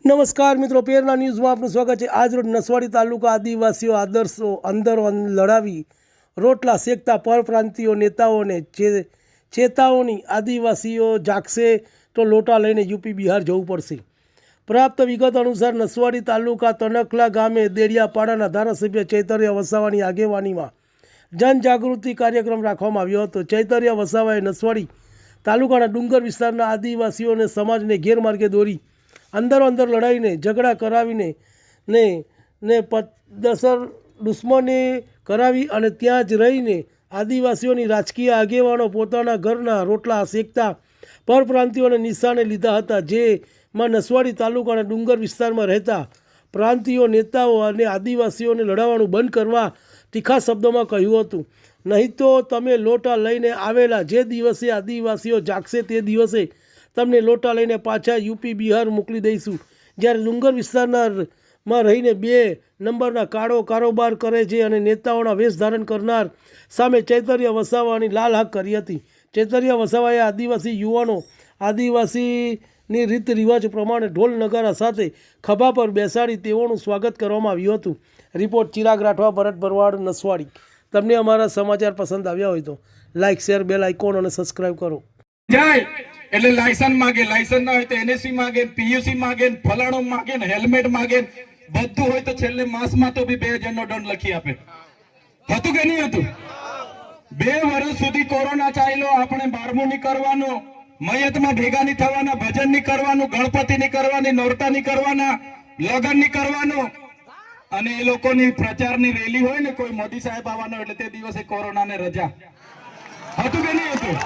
નમસ્કાર મિત્રો, પેરના ન્યૂઝમાં આપનું સ્વાગત છે। આજ રોજ નસવાડી તાલુકા આદિવાસીઓ આદર્શો અંદરો લડાવી રોટલા શેકતા પરપ્રાંતિયો નેતાઓને ચેતાવણી, આદિવાસીઓ જાગશે તો લોટા લઈને યુપી બિહાર જવું પડશે। પ્રાપ્ત વિગત અનુસાર નસવાડી તાલુકા તણખલા ગામે દેડિયાપાડાના ધારાસભ્ય ચૈતન્ય વસાવાની આગેવાનીમાં જનજાગૃતિ કાર્યક્રમ રાખવામાં આવ્યો હતો। ચૈતન્ય વસાવાએ નસવાડી તાલુકાના ડુંગર વિસ્તારના આદિવાસીઓને સમાજને ગેરમાર્ગે દોરી અંદરો અંદર લડાઈને ઝઘડા કરાવીને ને પદ્ધતસર દુશ્મની કરાવી અને ત્યાં જ રહીને આદિવાસીઓની રાજકીય આગેવાનો પોતાના ઘરના રોટલા શેકતા પરપ્રાંતિયોને નિશાને લીધા હતા, જેમાં નસવાડી તાલુકાના ડુંગર વિસ્તારમાં રહેતા પ્રાંતિયો નેતાઓ અને આદિવાસીઓને લડાવવાનું બંધ કરવા તીખા શબ્દોમાં કહ્યું હતું। નહીં તો તમે લોટા લઈને આવેલા જે દિવસે આદિવાસીઓ જાગશે તે દિવસે તમને લોટા લઈને પાછા યુપી બિહાર મોકલી દઈશું। જ્યારે ડુંગર વિસ્તારમાં રહીને 2 નંબરના કારોબાર કરે છે અને નેતાઓના વેશ ધારણ કરનાર સામે ચૈતન્ય વસાવાની લાલ હાક કરી હતી। ચૈતન્ય વસાવાએ આદિવાસી યુવાનો આદિવાસીની રીત રિવાજ પ્રમાણે ઢોલ નગારા સાથે ખભા પર બેસાડી તેઓનું સ્વાગત કરવામાં આવ્યું હતું। રિપોર્ટ ચિરાગ રાઠવા, ભરત ભરવાડ, નસવાડી। તમને અમારા સમાચાર પસંદ આવ્યા હોય તો લાઇક, શેર, બેલ આઇકોન અને સબસ્ક્રાઇબ કરો। જાય એટલે લાયસન્સ માગે, લાયસન્સ ના હોય તો એનએસસી માગે, પીયુસી માગે, ફલાણો માગે, હેલ્મેટ માગે, બધું હોય તો છેલ્લે માસમાં તો બી 2000 નો દંડ લખી આપે। હતું કે નહીં હતું? 2 વર્ષ સુધી કોરોના ચાલ્યો, આપણે 12મું ની કરવાનું, મયતમાં ભેગા નહીં થવાના, ભજન નહીં કરવાનું, ગણપતિ નહીં કરવાની, નોરતા નહીં કરવાના, લગન નહીં કરવાનું, અને એ લોકોની પ્રચારની રેલી હોય ને કોઈ મોદી સાહેબ આવવાનો એટલે તે દિવસે કોરોનાને રજા। હતું કે નહીં હતું?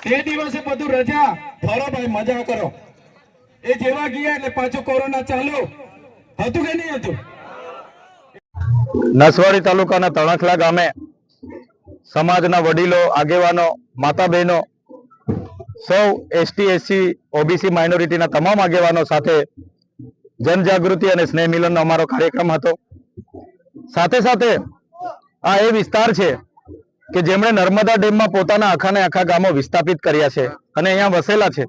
તે દિવસે બધું રજા, ફરો ભાઈ, મજા કરો। એ જેવા ગયા એટલે પાછું કોરોના ચાલુ। હતું કે નહીં હતું? નસવાડી તાલુકાના તણખલા ગામે સમાજના વડીલો, આગેવાનો, માતા બહેનો, સૌ એસટી, એસસી, ઓબીસી માઇનોરિટીના તમામ આગેવાનો સાથે જનજાગૃતિ અને સ્નેહ મિલનનો અમારો કાર્યક્રમ હતો। સાથે સાથે આ એ વિસ્તાર છે કે જેમણે નર્મદા ડેમમાં પોતાના આખા ગામો વિસ્થાપિત કર્યા છે અને અહીંયા વસેલા છે,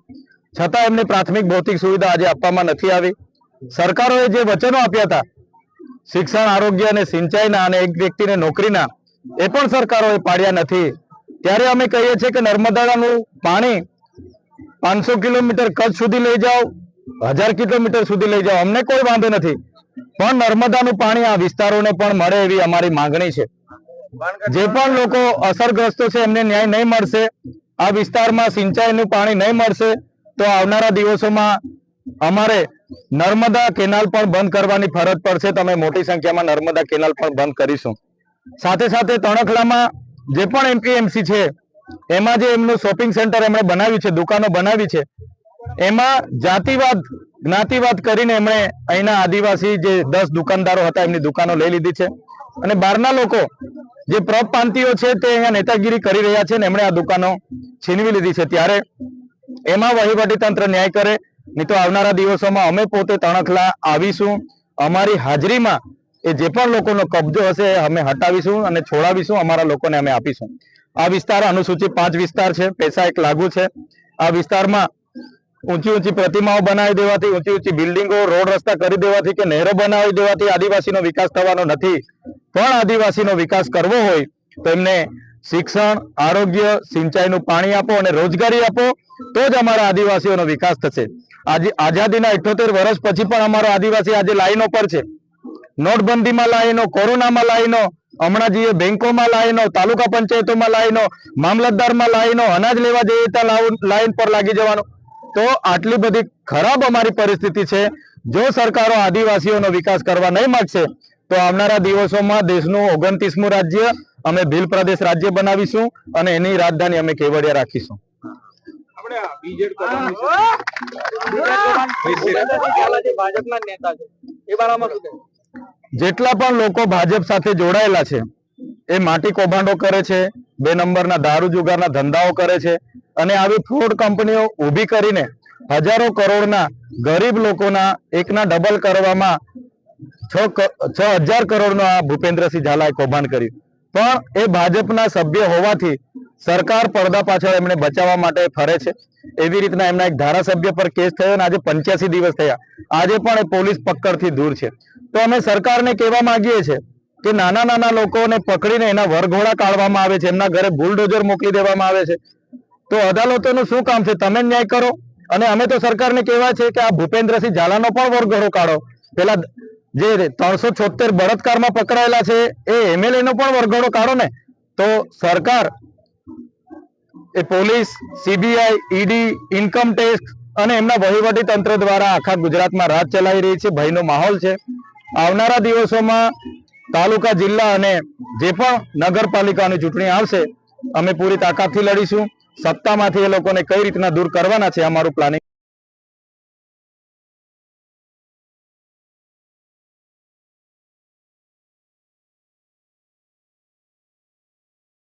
છતાં એમની પ્રાથમિક ભૌતિક સુવિધા આજે આપવામાં નથી આવી। સરકારોએ જે વચનો આપ્યા હતા શિક્ષણ, આરોગ્ય અને સિંચાઈના અને એક વ્યક્તિને નોકરીના, એ પણ સરકારોએ પાડ્યા નથી। ત્યારે અમે કહીએ છીએ કે નર્મદાનું પાણી 500 કિલોમીટર કચ્છ સુધી લઈ જાઓ, 1000 કિલોમીટર સુધી લઈ જાઓ, અમને કોઈ વાંધો નથી, પણ નર્મદાનું પાણી આ વિસ્તારોને પણ મળે એવી અમારી માંગણી છે। જે પણ લોકો અસરગ્રસ્તો છે એમને ન્યાય નહીં મળશે, આ વિસ્તારમાં સિંચાઈનું પાણી નહીં મળશે તો આવનારા દિવસોમાં અમારે નર્મદા કેનાલ પણ બંધ કરવાની ફરજ પડશે। તમે મોટી સંખ્યામાં નર્મદા કેનાલ પણ બંધ કરીશું। સાથે સાથે તણખલામાં જે પણ એમપીએમસી છે એમાં જે એમનું શોપિંગ સેન્ટર એમણે બનાવ્યું છે, દુકાનો બનાવી છે, એમાં જાતિવાદ, જ્ઞાતિવાદ કરીને એમણે અહીંના આદિવાસી જે 10 દુકાનદારો હતા એમની દુકાનો લઈ લીધી છે અને બહારના લોકો જે પરપ્રાંતિયો છે તે અહીંયા નેતાગીરી કરી રહ્યા છે ને એમણે આ દુકાનો છીનવી લીધી છે। ત્યારે એમાં વહીવટી તંત્ર ન્યાય કરે, નહીં તો આવનારા દિવસોમાં અમે પોતે તણખલા આવીશું, અમારી હાજરીમાં એ જે પણ લોકોનો કબજો હશે અમે હટાવીશું અને છોડાવીશું, અમારા લોકોને અમે આપીશું। આ વિસ્તાર અનુસૂચિત 5 વિસ્તાર છે, પૈસા એક લાગુ છે। આ વિસ્તારમાં ઊંચી પ્રતિમાઓ બનાવી દેવાથી, ઊંચી બિલ્ડિંગો, રોડ રસ્તા કરી દેવાથી કે નહેરો બનાવી દેવાથી આદિવાસીનો વિકાસ થવાનો નથી, પણ આદિવાસીનો વિકાસ કરવો હોય તો એમને શિક્ષણ, આરોગ્ય, સિંચાઈનું પાણી આપો અને રોજગારી આપો તો જ અમારા આદિવાસીઓનો વિકાસ થશે। આજે આઝાદીના 78 વર્ષ પછી પણ અમારો આદિવાસી આજે લાઈનો પર છે। નોટબંધીમાં લાઈનો, કોરોનામાં લાઈનો, હમણાં જે બેંકોમાં લાઈનો, તાલુકા પંચાયતોમાં લાઈનો, મામલતદારમાં લાઈનો, અનાજ લેવા જઈએ ત્યાં લાઈન પર લાગી જવાનું। તો આટલી બધી ખરાબ અમારી પરિસ્થિતિ છે। જો સરકારો આદિવાસીઓનો વિકાસ કરવા નહીં માંગશે તો આવનારા દિવસોમાં દેશનું 29મું રાજ્ય અમે ભીલ પ્રદેશ રાજ્ય બનાવીશું અને એની રાજધાની અમે કેવડિયા રાખીશું। જેટલા પણ લોકો ભાજપ સાથે જોડાયેલા છે એ માટી કૌભાંડો કરે છે, 2 નંબરના દારૂ જુગારના ધંધાઓ કરે છે અને આવી ફ્રોડ કંપનીઓ ઊભી કરીને હજારો કરોડના ગરીબ લોકોના એકના ડબલ કરવામાં 6000 કરોડનો આ ભૂપેન્દ્રસિંહ ઝાલાએ કૌભાંડ કર્યું। પણ એ ભાજપના સભ્ય હોવાથી સરકાર પડદા પાછળ એમને બચાવવા માટે ફરે છે. એવી રીતના એમના એક ધારાસભ્ય પર કેસ થયો અને આજે 85 દિવસ થયા. આજે પણ એ પોલીસ પકડથી દૂર છે. તો અમે સરકારને કહેવા માંગીએ છીએ કે નાના નાના લોકોને પકડીને એના વરઘોડા કાઢવામાં આવે છે, એમના ઘરે બુલડોઝર મોકલી દેવામાં આવે છે. તો અદાલતોનું શું કામ છે? તમે ન્યાય કરો. અને અમે તો સરકારને કહેવા છે કે આ ભૂપેન્દ્રસિંહ ઝાલાનો પણ વરઘોડો કાઢો. પેલા જે 376 બળાત્કારમાં પકડાયેલા છે એ MLA નો પણ વરઘોડો કાઢો ને. તો સરકાર એ police, CBI, ED, income tax અને એમના વહીવટી તંત્ર દ્વારા આખા ગુજરાતમાં રાજ ચલાવી રહી છે. ભયનો માહોલ છે. આવનારા દિવસોમાં તાલુકા, જિલ્લા અને જે પણ નગરપાલિકાની ચૂંટણી આવશે, અમે પૂરી તાકાતથી લડીશું. સત્તામાંથી એ લોકોને કઈ રીતના દૂર કરવાના છે, અમારું પ્લાનિંગ